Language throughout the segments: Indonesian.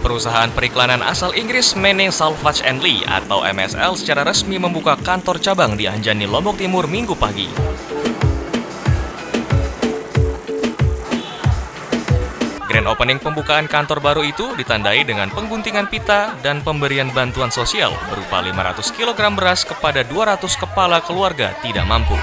Perusahaan periklanan asal Inggris Manning Salvage & Lee atau MSL secara resmi membuka kantor cabang di Anjani, Lombok Timur Minggu pagi. Grand opening pembukaan kantor baru itu ditandai dengan pengguntingan pita dan pemberian bantuan sosial berupa 500 kg beras kepada 200 kepala keluarga tidak mampu.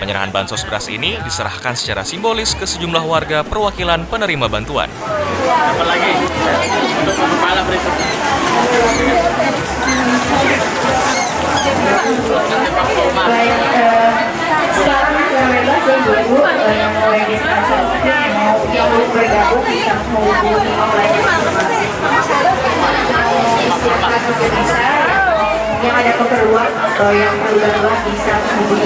Penyerahan bansos beras ini diserahkan secara simbolis ke sejumlah warga perwakilan penerima bantuan. Apalagi untuk kepala berikutnya. yang belum bergabung bisa menghubungi online yang ada keperluan atau yang perlu bantuan bisa menghubungi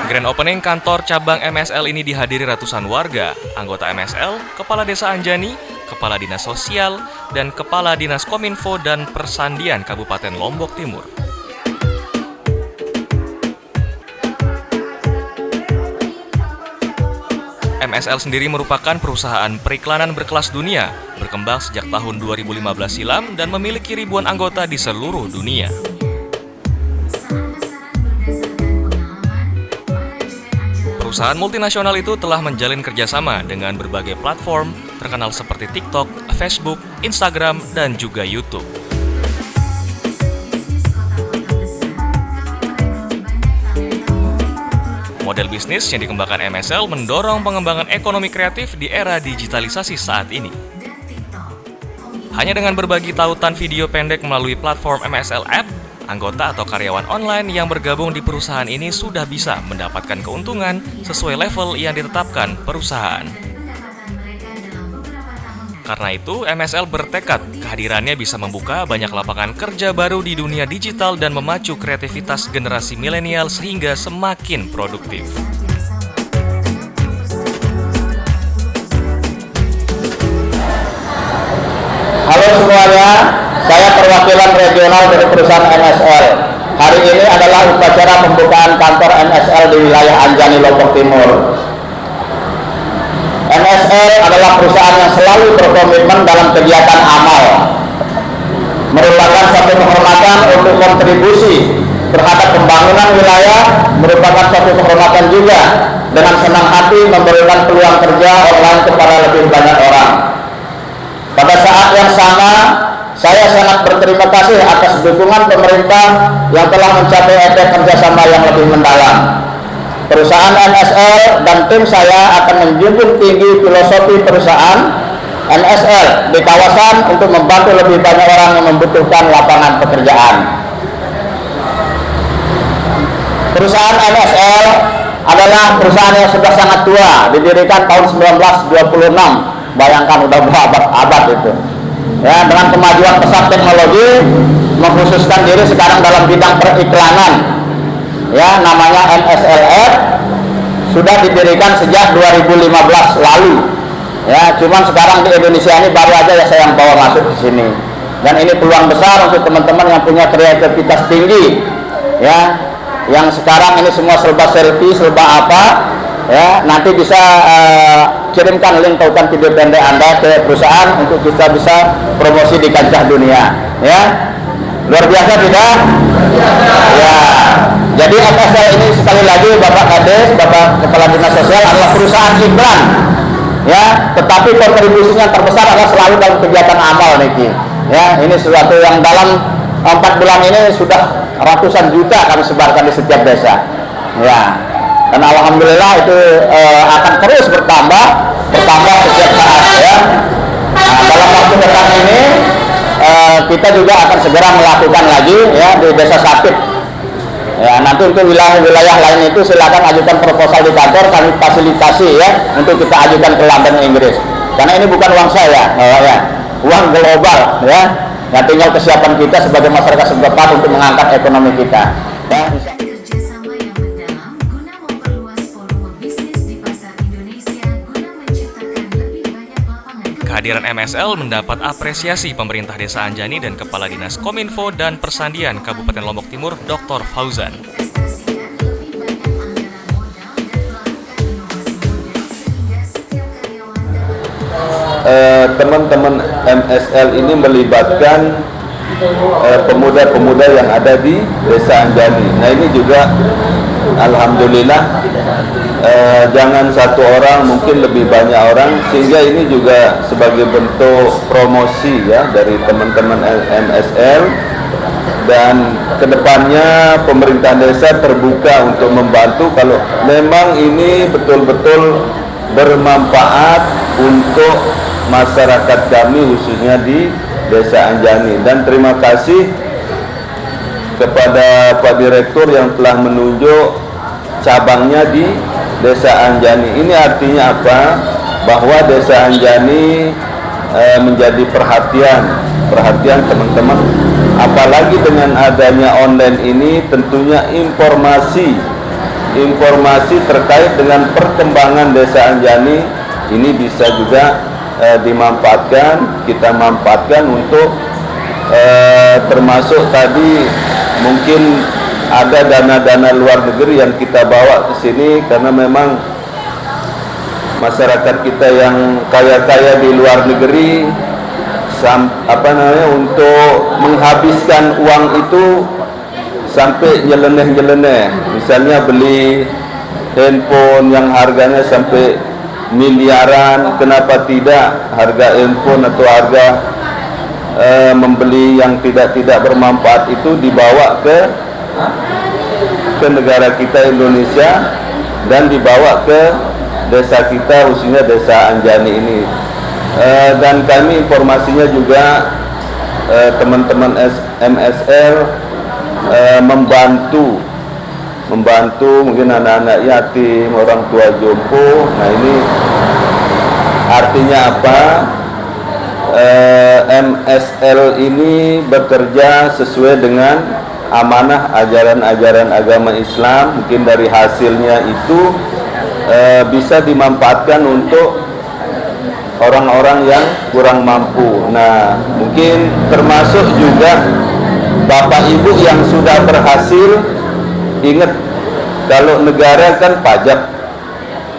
Grand opening kantor cabang MSL ini dihadiri ratusan warga, anggota MSL, Kepala Desa Anjani, Kepala Dinas Sosial, dan Kepala Dinas Kominfo dan Persandian Kabupaten Lombok Timur. MSL sendiri merupakan perusahaan periklanan berkelas dunia, berkembang sejak tahun 2015 silam dan memiliki ribuan anggota di seluruh dunia. Perusahaan multinasional itu telah menjalin kerjasama dengan berbagai platform terkenal seperti TikTok, Facebook, Instagram, dan juga YouTube. Model bisnis yang dikembangkan MSL mendorong pengembangan ekonomi kreatif di era digitalisasi saat ini. Hanya dengan berbagi tautan video pendek melalui platform MSL App, anggota atau karyawan online yang bergabung di perusahaan ini sudah bisa mendapatkan keuntungan sesuai level yang ditetapkan perusahaan. Karena itu, MSL bertekad kehadirannya bisa membuka banyak lapangan kerja baru di dunia digital dan memacu kreativitas generasi milenial sehingga semakin produktif. Halo semuanya, saya perwakilan regional dari perusahaan MSL. Hari ini adalah upacara pembukaan kantor MSL di wilayah Anjani, Lombok Timur. MSL adalah perusahaan yang selalu berkomitmen dalam kegiatan amal. Merupakan satu kehormatan untuk kontribusi terhadap pembangunan wilayah, merupakan satu kehormatan juga dengan senang hati memberikan peluang kerja online kepada lebih banyak orang. Pada saat yang sama, saya sangat berterima kasih atas dukungan pemerintah yang telah mencapai efek kerjasama yang lebih mendalam. Perusahaan MSL dan tim saya akan menjunjung tinggi filosofi perusahaan MSL di kawasan untuk membantu lebih banyak orang yang membutuhkan lapangan pekerjaan. Perusahaan MSL adalah perusahaan yang sudah sangat tua, didirikan tahun 1926. Bayangkan udah berabad-abad itu. Ya, dengan kemajuan pesat teknologi, mengkhususkan diri sekarang dalam bidang periklanan. Ya, namanya MSL App, sudah didirikan sejak 2015 lalu. Ya, cuman sekarang di Indonesia ini baru aja ya saya yang bawa masuk di sini. Dan ini peluang besar untuk teman-teman yang punya kreativitas tinggi. Ya, yang sekarang ini semua serba selfie, serba apa. Ya, nanti bisa kirimkan link tautan video pendek Anda ke perusahaan untuk kita bisa promosi di kancah dunia. Ya, luar biasa tidak? Ya, jadi MSL ini sekali lagi Bapak Kades, Bapak Kepala Dinas Sosial adalah perusahaan iklan. Ya, tetapi kontribusinya terbesar adalah selalu dalam kegiatan amal Niki. Ya, ini sesuatu yang dalam 4 bulan ini sudah ratusan juta kami sebarkan di setiap desa. Ya. Dan alhamdulillah itu akan terus bertambah setiap saat ya. Nah, dalam waktu dekat ini kita juga akan segera melakukan lagi ya di Desa Sapit. Ya, nanti untuk wilayah-wilayah lain itu silakan ajukan proposal di kantor, kami fasilitasi ya untuk kita ajukan ke London, Inggris. Karena ini bukan uang saya, ya, uang global ya. Yang tinggal kesiapan kita sebagai masyarakat setempat untuk mengangkat ekonomi kita. Ya. Kerjasama yang mendalam guna memperluas volume bisnis di pasar Indonesia guna menciptakan lebih banyak lapangan kerja. Kehadiran MSL mendapat apresiasi pemerintah Desa Anjani dan Kepala Dinas Kominfo dan Persandian Kabupaten Lombok Timur, Dr. Fauzan. Investasikan lebih banyak anggaran modal dan melakukan inovasi modern sehingga setiap karyawan teman-teman MSL ini melibatkan pemuda-pemuda yang ada di Desa Anjani. Nah ini juga alhamdulillah jangan satu orang, mungkin lebih banyak orang, sehingga ini juga sebagai bentuk promosi ya dari teman-teman MSL. Dan kedepannya pemerintah desa terbuka untuk membantu kalau memang ini betul-betul bermanfaat untuk masyarakat kami khususnya di Desa Anjani. Dan terima kasih kepada Pak Direktur yang telah menunjuk cabangnya di Desa Anjani. Ini artinya apa? Bahwa Desa Anjani menjadi perhatian teman-teman. Apalagi dengan adanya online ini, tentunya informasi terkait dengan perkembangan Desa Anjani ini bisa juga dimanfaatkan, kita manfaatkan untuk termasuk tadi mungkin ada dana-dana luar negeri yang kita bawa ke sini karena memang masyarakat kita yang kaya-kaya di luar negeri untuk menghabiskan uang itu sampai nyeleneh, misalnya beli handphone yang harganya sampai miliaran, kenapa tidak harga handphone atau harga membeli yang tidak bermanfaat itu dibawa ke negara kita Indonesia dan dibawa ke desa kita, khususnya Desa Anjani ini. Dan kami informasinya juga teman-teman MSL membantu mungkin anak-anak yatim, orang tua jompo. Nah ini artinya apa? MSL ini bekerja sesuai dengan amanah ajaran-ajaran agama Islam. Mungkin dari hasilnya itu bisa dimanfaatkan untuk orang-orang yang kurang mampu. Nah mungkin termasuk juga Bapak Ibu yang sudah berhasil. Ingat, kalau negara kan pajak,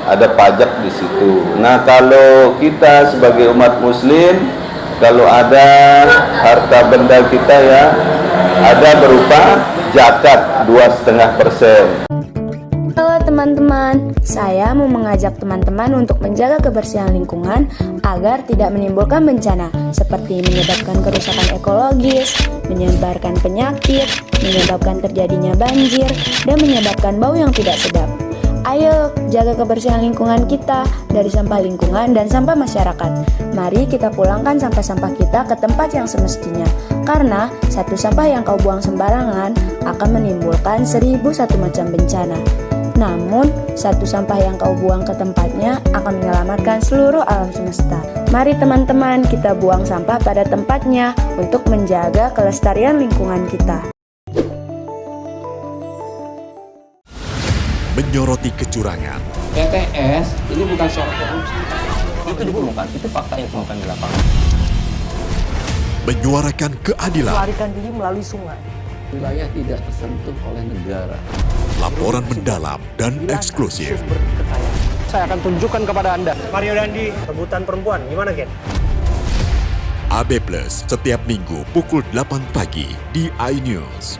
ada pajak di situ. Nah, kalau kita sebagai umat Muslim, kalau ada harta benda kita ya, ada berupa zakat 2,5%. Halo teman-teman, saya mau mengajak teman-teman untuk menjaga kebersihan lingkungan agar tidak menimbulkan bencana seperti menyebabkan kerusakan ekologis, menyebarkan penyakit, menyebabkan terjadinya banjir, dan menyebabkan bau yang tidak sedap. Ayo jaga kebersihan lingkungan kita dari sampah lingkungan dan sampah masyarakat. Mari kita pulangkan sampah-sampah kita ke tempat yang semestinya. Karena satu sampah yang kau buang sembarangan akan menimbulkan 1001 macam bencana. Namun, satu sampah yang kau buang ke tempatnya akan menyelamatkan seluruh alam semesta. Mari teman-teman, kita buang sampah pada tempatnya untuk menjaga kelestarian lingkungan kita. Menyoroti kecurangan. PTS ini bukan soal korupsi. Itu ditemukan, itu fakta yang ditemukan di lapangan. Menyuarakan keadilan. Melarikan diri melalui sungai. Wilayah tidak tersentuh oleh negara. Laporan mendalam dan eksklusif. Saya akan tunjukkan kepada Anda. Mario Dandi, rebutan perempuan. Gimana, Ken? AB Plus setiap minggu pukul 8 pagi di iNews.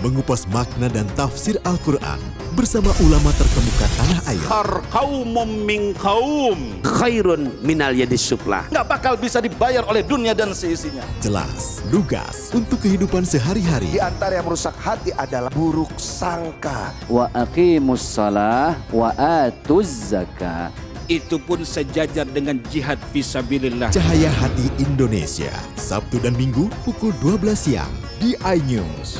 Mengupas makna dan tafsir Al-Quran bersama ulama terkemuka tanah air. Kaumum min kaum khairun minal yadis sufla. Nggak bakal bisa dibayar oleh dunia dan seisinya. Jelas, lugas untuk kehidupan sehari-hari. Di antara yang merusak hati adalah buruk sangka. Wa aqimus shalah wa atuz zakah. itu pun sejajar dengan jihad fisabilillah. Cahaya Hati Indonesia, Sabtu dan Minggu pukul 12 siang di iNews.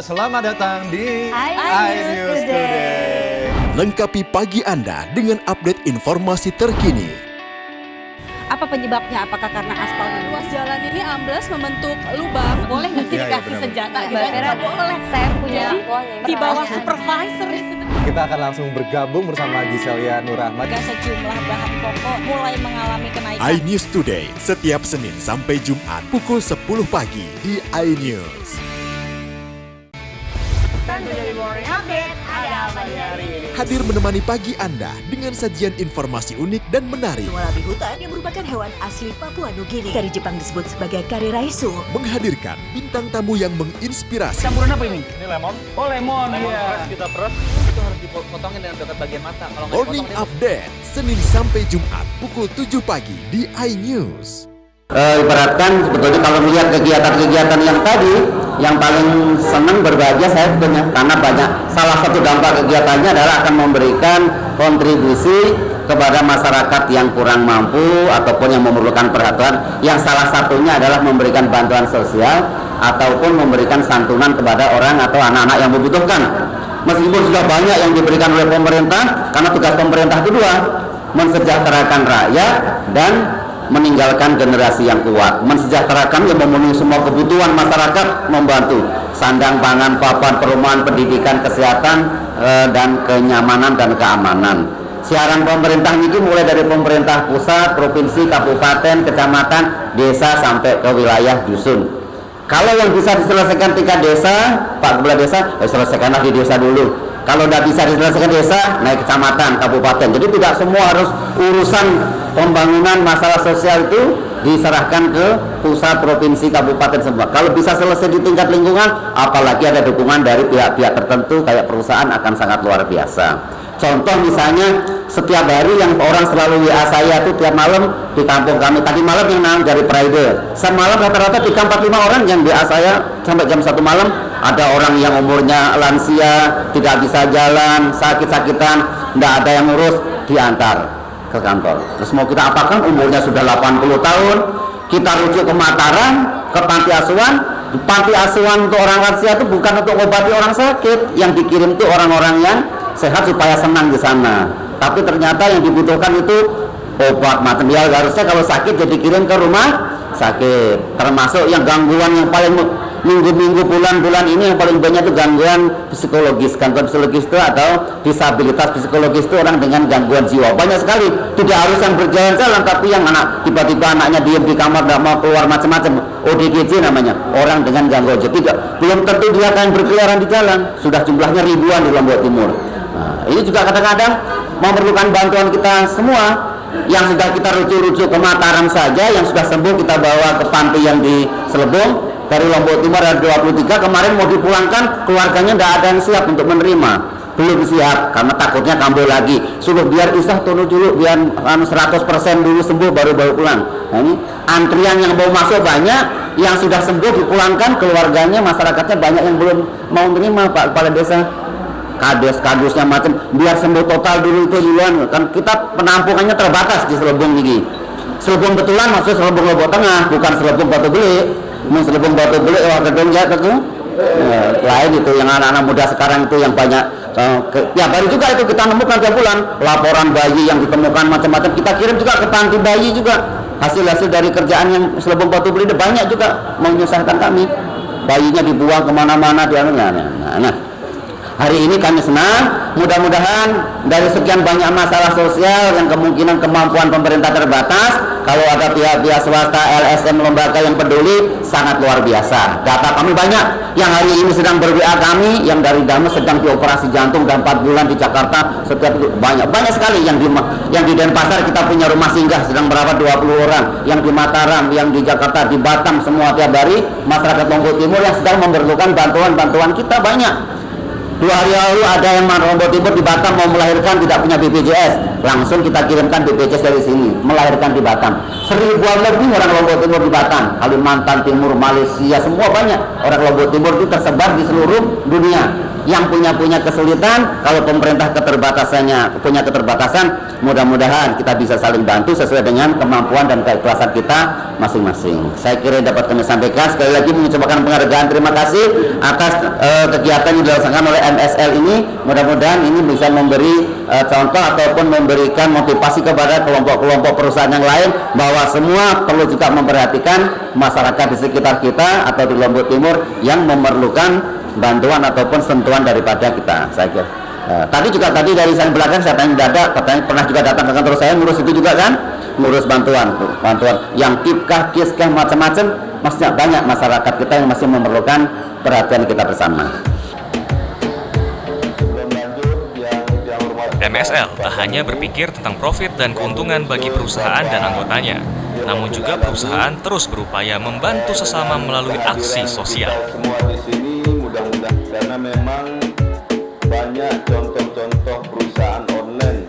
Selamat datang di iNews Today. Lengkapi pagi Anda dengan update informasi terkini. Apa penyebabnya? Apakah karena aspal ruas jalan ini ambles membentuk lubang? Boleh nggak sih dikasih senjata? Tidak boleh. Saya punya di bawah supervisor. Kita akan langsung bergabung bersama Giselia Nurahmat. Sejumlah bahan pokok mulai mengalami kenaikan. iNews Today setiap Senin sampai Jumat pukul 10 pagi di iNews. Hadir menemani pagi Anda dengan sajian informasi unik dan menarik. Walabi hutan yang merupakan hewan asli Papua Nugini. Dari Jepang disebut sebagai kare raisu. Menghadirkan bintang tamu yang menginspirasi. Campuran apa ini? Ini lemon. Oh lemon, iya. Kita peras. Itu harus dipotongin dengan dekat bagian mata. Kalau Morning Update, Senin sampai Jumat pukul 7 pagi di iNews. Ibaratkan sebetulnya kalau melihat kegiatan-kegiatan yang tadi, yang paling senang berbahagia saya sebetulnya, karena banyak, salah satu dampak kegiatannya adalah akan memberikan kontribusi kepada masyarakat yang kurang mampu ataupun yang memerlukan perhatian, yang salah satunya adalah memberikan bantuan sosial ataupun memberikan santunan kepada orang atau anak-anak yang membutuhkan. Meskipun sudah banyak yang diberikan oleh pemerintah, karena tugas pemerintah itu dua, mensejahterakan rakyat dan meninggalkan generasi yang kuat, mensejahterakan yang memenuhi semua kebutuhan masyarakat, membantu sandang, pangan, papan, perumahan, pendidikan, kesehatan, dan kenyamanan dan keamanan. Siaran pemerintah ini mulai dari pemerintah pusat, provinsi, kabupaten, kecamatan, desa sampai ke wilayah dusun. Kalau yang bisa diselesaikan tingkat desa, Pak Kepala Desa, selesaikanlah di desa dulu. Kalau tidak bisa diselesaikan desa, naik kecamatan, kabupaten. Jadi tidak semua harus urusan pembangunan masalah sosial itu diserahkan ke pusat, provinsi, kabupaten semua. Kalau bisa selesai di tingkat lingkungan, apalagi ada dukungan dari pihak-pihak tertentu kayak perusahaan, akan sangat luar biasa. Contoh misalnya setiap hari yang orang selalu WA saya tuh tiap malam di kampung kami, tadi malam yang dari Pride, semalam rata-rata 3-4-5 orang yang WA saya sampai jam 1 malam. Ada orang yang umurnya lansia, tidak bisa jalan, sakit-sakitan, tidak ada yang ngurus, diantar ke kantor. Terus mau kita apakan, umurnya sudah 80 tahun, kita rujuk ke Mataram, ke panti asuhan. Di panti asuhan untuk orang lansia itu bukan untuk obati orang sakit, yang dikirim itu orang-orang yang sehat supaya senang di sana. Tapi ternyata yang dibutuhkan itu obat material, harusnya kalau sakit jadi kirim ke rumah sakit. Termasuk yang gangguan yang paling minggu-minggu, bulan-bulan ini yang paling banyak itu gangguan psikologis. Gangguan psikologis itu atau disabilitas psikologis itu orang dengan gangguan jiwa banyak sekali. Tidak harus yang berjalan-jalan, tapi yang anak tiba-tiba anaknya diam di kamar tidak mau keluar, macam-macam, ODGJ namanya, orang dengan gangguan jiwa. Tidak, belum tentu dia akan berkeliaran di jalan. Sudah jumlahnya ribuan di Lombok Timur. Nah, ini juga kadang-kadang memerlukan bantuan kita semua. Yang sudah kita rujuk-rujuk ke Mataram saja, yang sudah sembuh kita bawa ke panti yang di Selebung. Dari Lombok Timur ada 23, kemarin mau dipulangkan, keluarganya tidak ada yang siap untuk menerima, belum siap karena takutnya kambuh lagi. Suruh biar isah tunu dulu, biar 100% dulu sembuh baru pulang. Nah, ini antrian yang mau masuk banyak, yang sudah sembuh dipulangkan, keluarganya, masyarakatnya banyak yang belum mau menerima. Pak Kepala Desa, kades-kadusnya macam, biar sembuh total dulu itu duluan. Kan kita penampungannya terbatas di Selebung ini. Selebung betulan maksud Selebung Lombok Tengah, bukan Selebung Batu Belik. Selebung Batu Belik, wah gedung ya itu. Lain itu yang anak-anak muda sekarang itu yang banyak. Tiap hari juga itu kita nemukan tiap bulan laporan bayi yang ditemukan macam-macam. Kita kirim juga ke panti bayi juga. Hasil-hasil dari kerjaan yang Selebung Batu Belik banyak juga menyusahkan kami. Bayinya dibuang kemana-mana di anunya. Nah, hari ini kami senang, mudah-mudahan dari sekian banyak masalah sosial yang kemungkinan kemampuan pemerintah terbatas, kalau ada pihak-pihak swasta, LSM, lembaga yang peduli, sangat luar biasa. Data kami banyak, yang hari ini sedang ber-WA kami, yang dari Dames sedang dioperasi jantung dan 4 bulan di Jakarta, setiap itu banyak sekali. Yang di Denpasar kita punya rumah singgah sedang berapa 20 orang, yang di Mataram, yang di Jakarta, di Batam, semua tiap hari masyarakat Lombok Timur yang sedang memerlukan bantuan kita banyak. 2 hari lalu ada yang Lombok Timur di Batam mau melahirkan, tidak punya BPJS, langsung kita kirimkan BPJS dari sini, melahirkan di Batam. 1000-an lebih orang Lombok Timur di Batam, Kalimantan Timur, Malaysia, semua banyak orang Lombok Timur itu tersebar di seluruh dunia. yang punya kesulitan, kalau pemerintah punya keterbatasan, mudah-mudahan kita bisa saling bantu sesuai dengan kemampuan dan keikhlasan kita masing-masing. Saya kira dapat kami sampaikan. Sekali lagi mengucapkan penghargaan, terima kasih atas kegiatan yang dilaksanakan oleh MSL ini. Mudah-mudahan ini bisa memberi contoh ataupun memberikan motivasi kepada kelompok-kelompok perusahaan yang lain bahwa semua perlu juga memperhatikan masyarakat di sekitar kita atau di Lombok Timur yang memerlukan bantuan ataupun sentuhan daripada kita. Saya kira tadi dari saya belakang saya tanya katanya pernah juga datang ke kantor saya ngurus itu juga kan, ngurus bantuan yang kipkah, kiskah, macam-macam. Maksudnya banyak masyarakat kita yang masih memerlukan perhatian kita bersama. MSL tak hanya berpikir tentang profit dan keuntungan bagi perusahaan dan anggotanya, namun juga perusahaan terus berupaya membantu sesama melalui aksi sosial. Semua di sini mudah-mudahan karena memang banyak contoh-contoh perusahaan online.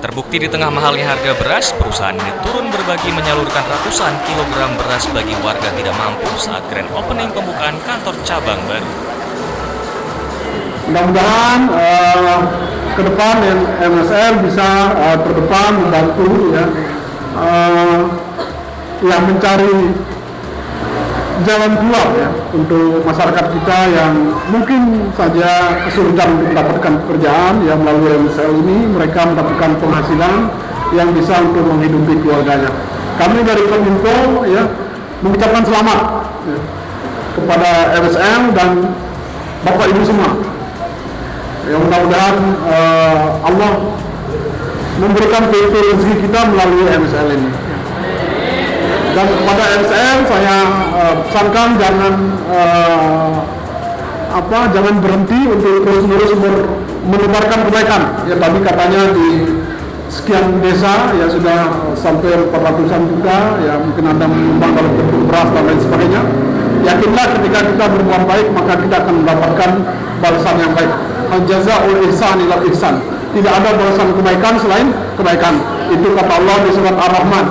Terbukti di tengah mahalnya harga beras, perusahaan ini turun berbagi menyalurkan ratusan kilogram beras bagi warga tidak mampu saat grand opening pembukaan kantor cabang baru. Mudah-mudahan ke depan MSL bisa terdepan membantu yang mencari jalan keluar untuk masyarakat kita yang mungkin saja kesulitan untuk mendapatkan pekerjaan. Yang melalui MSL ini mereka mendapatkan penghasilan yang bisa untuk menghidupi keluarganya. Kami dari Kominfo mengucapkan selamat kepada MSL dan Bapak Ibu semua. Yang mudah-mudahan Allah memberikan rezeki kita melalui MSL ini. Dan kepada MSL saya pesankan jangan berhenti untuk terus-menerus menebarkan kebaikan. Ya tadi katanya di sekian desa ya sudah sampai 400-an juta, ya mungkin Anda menyumbang kalau bentuk beras dan lain sebagainya. Yakinlah ketika kita berbuat baik maka kita akan mendapatkan balasan yang baik. Al-jaza'ul ihsan ilal ihsan. Tidak ada balasan kebaikan selain kebaikan. Itu kata Allah di surat Ar-Rahman.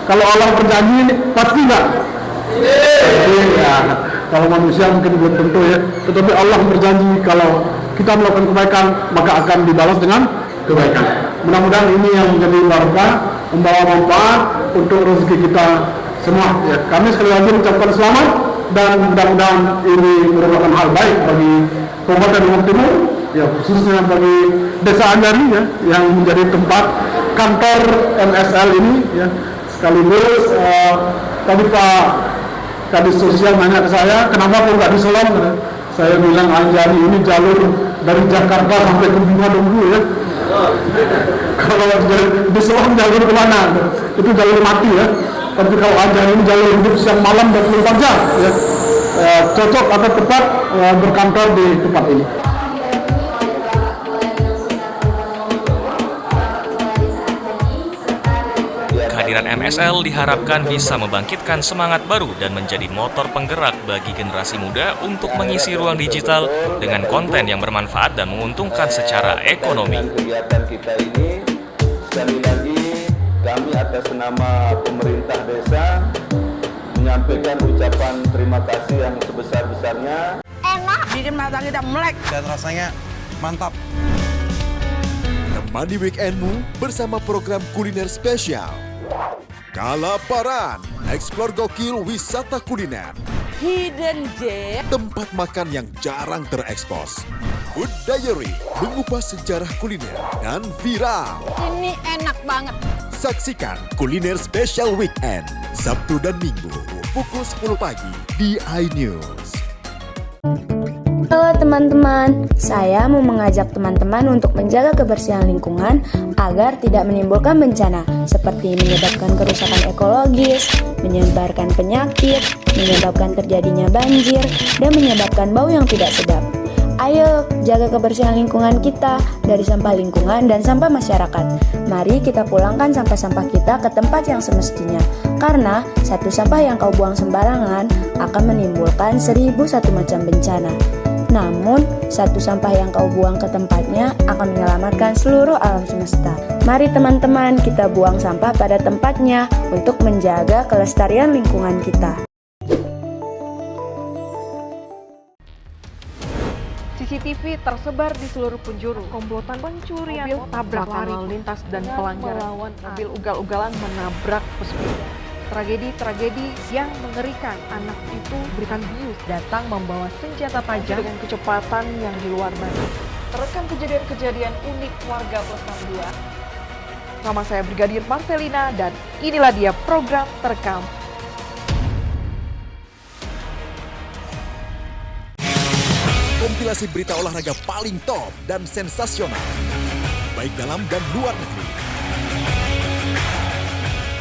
Kalau Allah berjanji pasti enggak? Kalau manusia mungkin belum tentu ya. Tetapi Allah berjanji kalau kita melakukan kebaikan maka akan dibalas dengan kebaikan. Mudah-mudahan ini yang menjadi barokah, membawa manfaat untuk rezeki kita semua. Ya, kami sekali lagi mengucapkan selamat dan mudah-mudahan ini merupakan hal baik bagi Kabupaten Lombok Timur, ya khususnya bagi Desa Anjani ya, yang menjadi tempat kantor MSL ini ya. Sekaligus tadi Pak Kadis Sosial nanya ke saya, kenapa kok nggak di Selong? Saya bilang Anjani ini jalur dari Jakarta sampai ke Bima dulu ya. Kalau di Selong jalur kemana? Itu jalur mati ya. Tapi kalau Anjani ini jalur hidup siang malam 24 jam ya. Cocok atau tepat berkantor di tempat ini. Kehadiran MSL diharapkan bisa membangkitkan semangat baru dan menjadi motor penggerak bagi generasi muda untuk mengisi ruang digital dengan konten yang bermanfaat dan menguntungkan secara ekonomi. Kegiatan kita ini sekali lagi kami atas nama pemerintah desa menyampaikan ucapan terima kasih yang sebesar-besarnya. Enak, bikin mata kita melek dan rasanya mantap. Temani weekendmu bersama program kuliner spesial. Kalaparan, eksplor gokil wisata kuliner. Hidden Gem, tempat makan yang jarang terekspos. Food Diary, mengupas sejarah kuliner dan viral. ini enak banget. Saksikan kuliner spesial weekend, Sabtu dan Minggu, pukul 10 pagi di iNews. Halo teman-teman, saya mau mengajak teman-teman untuk menjaga kebersihan lingkungan agar tidak menimbulkan bencana seperti menyebabkan kerusakan ekologis, menyebarkan penyakit, menyebabkan terjadinya banjir, dan menyebabkan bau yang tidak sedap. Ayo jaga kebersihan lingkungan kita dari sampah lingkungan dan sampah masyarakat. Mari kita pulangkan sampah-sampah kita ke tempat yang semestinya. Karena satu sampah yang kau buang sembarangan akan menimbulkan 1001 macam bencana. Namun, satu sampah yang kau buang ke tempatnya akan menyelamatkan seluruh alam semesta. Mari teman-teman kita buang sampah pada tempatnya untuk menjaga kelestarian lingkungan kita. CCTV tersebar di seluruh penjuru. Komplotan pencurian, mobil tabrak lari, lalu lintas dan pelanggaran melawan mobil ugal-ugalan menabrak pesepeda. Tragedi-tragedi yang mengerikan. Anak itu berikan bius datang membawa senjata tajam dengan kecepatan yang di luar batas. Terekam kejadian-kejadian unik warga plus 62. Nama saya Brigadir Marcelina dan inilah dia program Terekam. Kompilasi berita olahraga paling top dan sensasional, baik dalam dan luar negeri.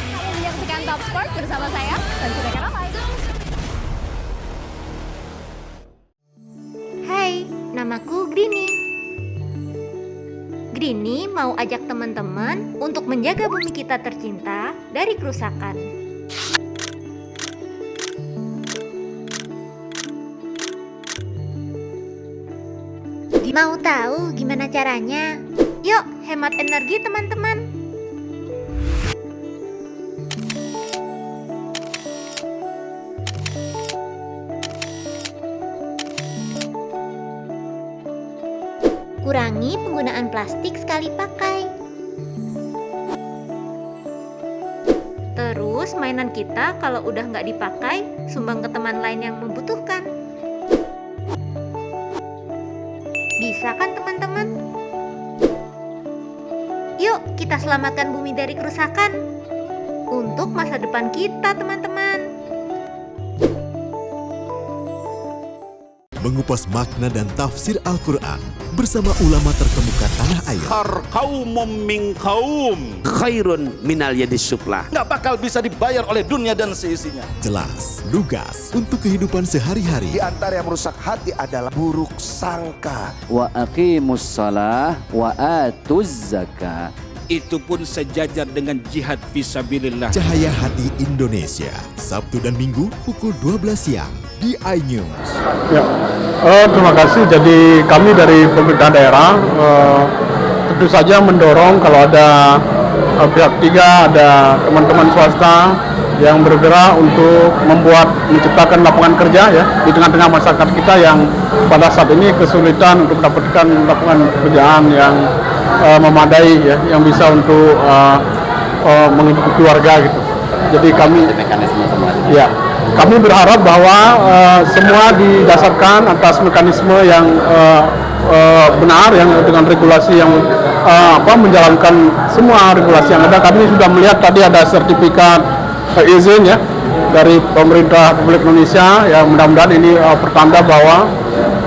Kamu menyaksikan Top Sport bersama saya, Tanjung Ramai. Hai, namaku Grini. Grini mau ajak teman-teman untuk menjaga bumi kita tercinta dari kerusakan. Mau tahu gimana caranya? Yuk, hemat energi teman-teman. Kurangi penggunaan plastik sekali pakai. Terus mainan kita kalau udah nggak dipakai, sumbang ke teman lain yang membutuhkan. Bisa kan teman-teman? Yuk kita selamatkan bumi dari kerusakan untuk masa depan kita teman-teman. Mengupas makna dan tafsir Al-Quran bersama ulama terkemuka tanah air. Kaumum min kaum khairun minal yadis sufla. Nggak bakal bisa dibayar oleh dunia dan seisinya. Jelas, lugas untuk kehidupan sehari-hari. Di antara yang merusak hati adalah buruk sangka. Wa aqimus shalah wa atuz zakah. Itu pun sejajar dengan jihad fisabilillah. Cahaya Hati Indonesia, Sabtu dan Minggu pukul 12 siang di iNews. Ya, terima kasih. Jadi kami dari pemerintah daerah tentu saja mendorong kalau ada pihak ketiga, ada teman-teman swasta yang bergerak untuk menciptakan lapangan kerja ya di tengah-tengah masyarakat kita yang pada saat ini kesulitan untuk mendapatkan lapangan pekerjaan yang memadai ya, yang bisa untuk menghidupi keluarga gitu. Jadi kami ya, kami berharap bahwa semua didasarkan atas mekanisme yang benar, yang dengan regulasi yang menjalankan semua regulasi yang ada. Kami sudah melihat tadi ada sertifikat izin ya dari pemerintah Republik Indonesia. Ya mudah-mudahan ini pertanda bahwa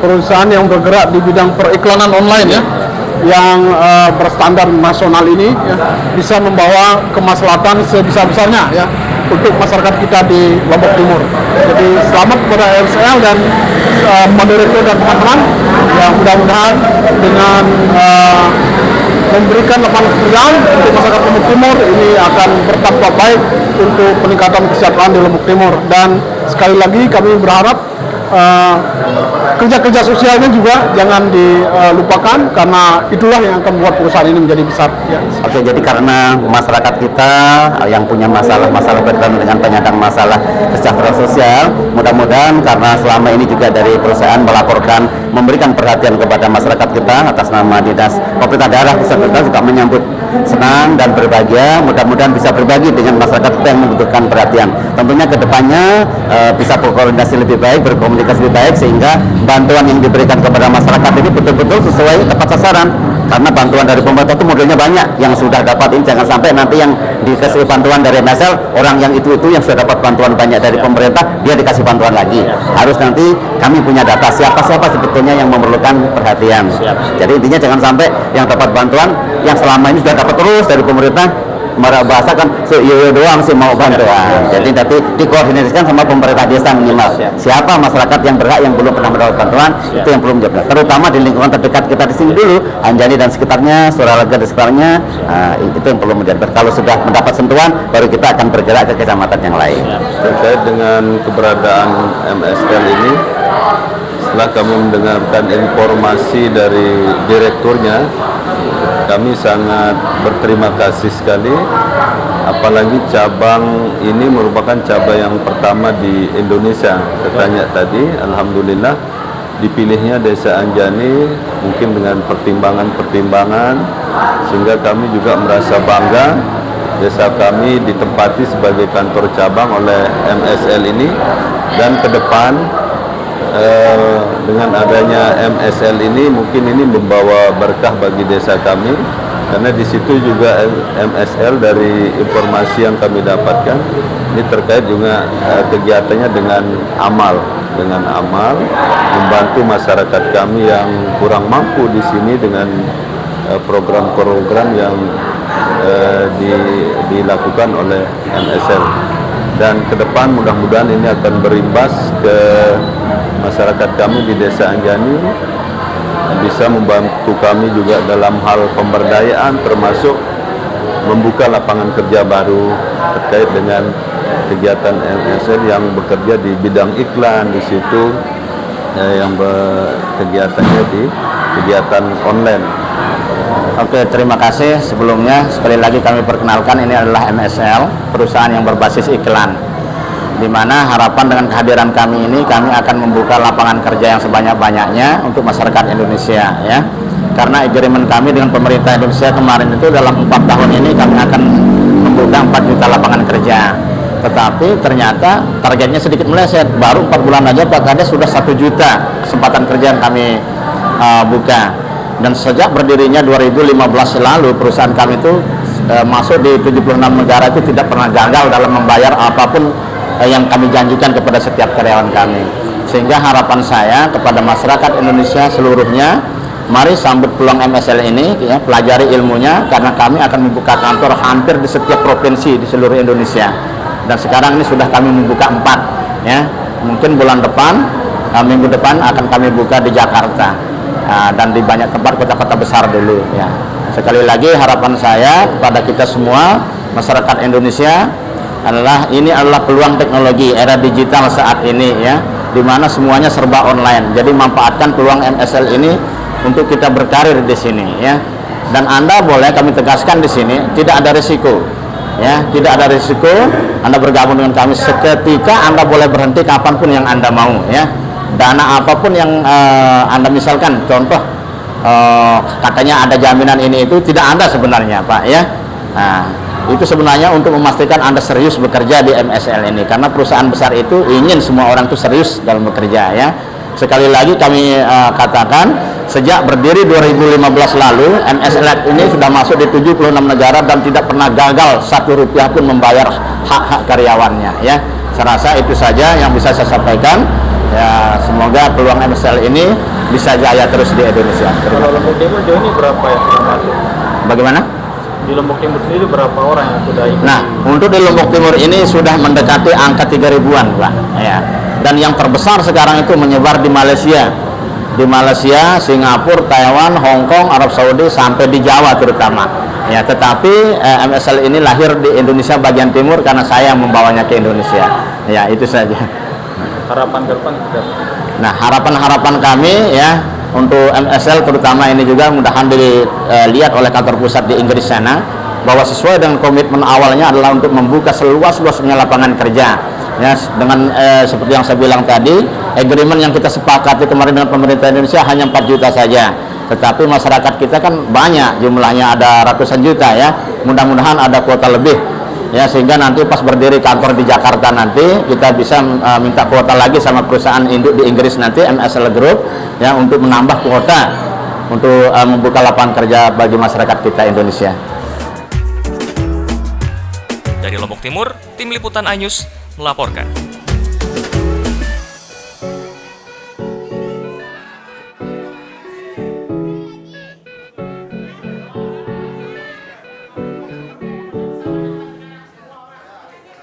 perusahaan yang bergerak di bidang periklanan online ya yang berstandar nasional ini ya, bisa membawa kemaslahatan sebesar-besarnya ya untuk masyarakat kita di Lombok Timur. Jadi selamat kepada MSL dan moderator dan teman-teman yang mudah-mudahan dengan memberikan lapangan pekerjaan untuk masyarakat Lombok Timur ini akan berdampak baik untuk peningkatan kesejahteraan di Lombok Timur. Dan sekali lagi kami berharap kerja-kerja sosialnya juga jangan dilupakan karena itulah yang akan membuat perusahaan ini menjadi besar ya. Oke, jadi karena masyarakat kita yang punya masalah berkaitan dengan penyandang masalah kesejahteraan sosial, mudah-mudahan karena selama ini juga dari perusahaan melaporkan, memberikan perhatian kepada masyarakat kita atas nama Dinas Pemerintah Daerah Pusat kita juga menyambut senang dan berbahagia. Mudah-mudahan bisa berbagi dengan masyarakat kita yang membutuhkan perhatian. Tentunya kedepannya bisa berkoordinasi lebih baik, berkomunikasi lebih baik sehingga bantuan yang diberikan kepada masyarakat ini betul-betul sesuai tepat sasaran. Karena bantuan dari pemerintah itu modelnya banyak, yang sudah dapat ini jangan sampai nanti yang dikasih bantuan dari MSL, orang yang itu yang sudah dapat bantuan banyak dari pemerintah, dia dikasih bantuan lagi. Harus nanti kami punya data siapa-siapa sebetulnya yang memerlukan perhatian. Jadi intinya jangan sampai yang dapat bantuan, yang selama ini sudah dapat terus dari pemerintah, bahasa kan yo doang sih mau bantuan. Jadi nanti dikoordinasikan sama pemerintah desa minimal. Siapa masyarakat yang berhak yang belum pernah mendapat bantuan, itu yang belum menjawab. Terutama di lingkungan terdekat kita di sini dulu, Anjani dan sekitarnya, Suralega dan sekitarnya, itu yang perlu menjawab. Kalau sudah mendapat sentuhan, baru kita akan bergerak ke kecamatan yang lain. Terkait dengan keberadaan MSL ini, setelah kami mendengarkan informasi dari direkturnya, kami sangat berterima kasih sekali, apalagi cabang ini merupakan cabang yang pertama di Indonesia. Katanya tadi, alhamdulillah dipilihnya Desa Anjani mungkin dengan pertimbangan-pertimbangan, sehingga kami juga merasa bangga desa kami ditempati sebagai kantor cabang oleh MSL ini. Dan ke depan dengan adanya MSL ini mungkin ini membawa berkah bagi desa kami, karena di situ juga MSL dari informasi yang kami dapatkan ini terkait juga kegiatannya dengan amal membantu masyarakat kami yang kurang mampu di sini dengan program-program yang dilakukan oleh MSL. Dan ke depan mudah-mudahan ini akan berimbas ke masyarakat kami di Desa Anjani, bisa membantu kami juga dalam hal pemberdayaan, termasuk membuka lapangan kerja baru terkait dengan kegiatan MSL yang bekerja di bidang iklan di situ, yang kegiatannya di kegiatan online. Oke, terima kasih. Sebelumnya sekali lagi kami perkenalkan, ini adalah MSL, perusahaan yang berbasis iklan, di mana harapan dengan kehadiran kami ini, kami akan membuka lapangan kerja yang sebanyak-banyaknya untuk masyarakat Indonesia, ya. Karena agreement kami dengan pemerintah Indonesia kemarin itu dalam 4 tahun ini kami akan membuka 4 juta lapangan kerja. Tetapi ternyata targetnya sedikit meleset, baru 4 bulan aja Pak Kades sudah 1 juta kesempatan kerja yang kami buka. Dan sejak berdirinya 2015 lalu, perusahaan kami itu masuk di 76 negara itu tidak pernah gagal dalam membayar apapun yang kami janjikan kepada setiap karyawan kami. Sehingga harapan saya kepada masyarakat Indonesia seluruhnya, mari sambut peluang MSL ini, ya, pelajari ilmunya, karena kami akan membuka kantor hampir di setiap provinsi di seluruh Indonesia. Dan sekarang ini sudah kami membuka 4, ya. Mungkin bulan depan, minggu depan akan kami buka di Jakarta, dan di banyak tempat kota-kota besar dulu, ya. Sekali lagi harapan saya kepada kita semua masyarakat Indonesia ini adalah peluang teknologi era digital saat ini, ya, di mana semuanya serba online. Jadi manfaatkan peluang MSL ini untuk kita berkarir di sini, ya. Dan Anda boleh kami tegaskan di sini tidak ada risiko, ya, tidak ada risiko. Anda bergabung dengan kami seketika, Anda boleh berhenti kapanpun yang Anda mau, ya. Dana apapun yang Anda misalkan, contoh katanya ada jaminan ini itu, tidak ada sebenarnya Pak, ya. Nah, itu sebenarnya untuk memastikan Anda serius bekerja di MSL ini, karena perusahaan besar itu ingin semua orang itu serius dalam bekerja, ya. Sekali lagi kami katakan, sejak berdiri 2015 lalu, MSL ini sudah masuk di 76 negara dan tidak pernah gagal 1 rupiah pun membayar hak-hak karyawannya, ya. Saya rasa itu saja yang bisa saya sampaikan. Ya, semoga peluang MSL ini bisa jaya terus di Indonesia. Kalau Lombok Timur jauh ini berapa yang sudah masuk? Bagaimana? Di Lombok Timur sendiri berapa orang yang sudah ikut? Nah, untuk di Lombok Timur ini sudah mendekati angka 3.000-an, Pak. Ya. Dan yang terbesar sekarang itu menyebar di Malaysia. Di Malaysia, Singapura, Taiwan, Hong Kong, Arab Saudi, sampai di Jawa terutama. Ya, tetapi MSL ini lahir di Indonesia bagian timur karena saya membawanya ke Indonesia. Ya, itu saja. Harapan ke depan juga. Nah, harapan-harapan kami, ya, untuk MSL terutama ini juga mudahan dilihat oleh kantor pusat di Inggris sana, bahwa sesuai dengan komitmen awalnya adalah untuk membuka seluas-luasnya lapangan kerja, ya, dengan seperti yang saya bilang tadi, agreement yang kita sepakati kemarin dengan pemerintah Indonesia hanya 4 juta saja, tetapi masyarakat kita kan banyak, jumlahnya ada ratusan juta, ya. Mudah-mudahan ada kuota lebih, ya, sehingga nanti pas berdiri kantor di Jakarta nanti kita bisa minta kuota lagi sama perusahaan induk di Inggris nanti, MSL Group, ya, untuk menambah kuota untuk membuka lapangan kerja bagi masyarakat kita Indonesia. Dari Lombok Timur, Tim Liputan iNews melaporkan.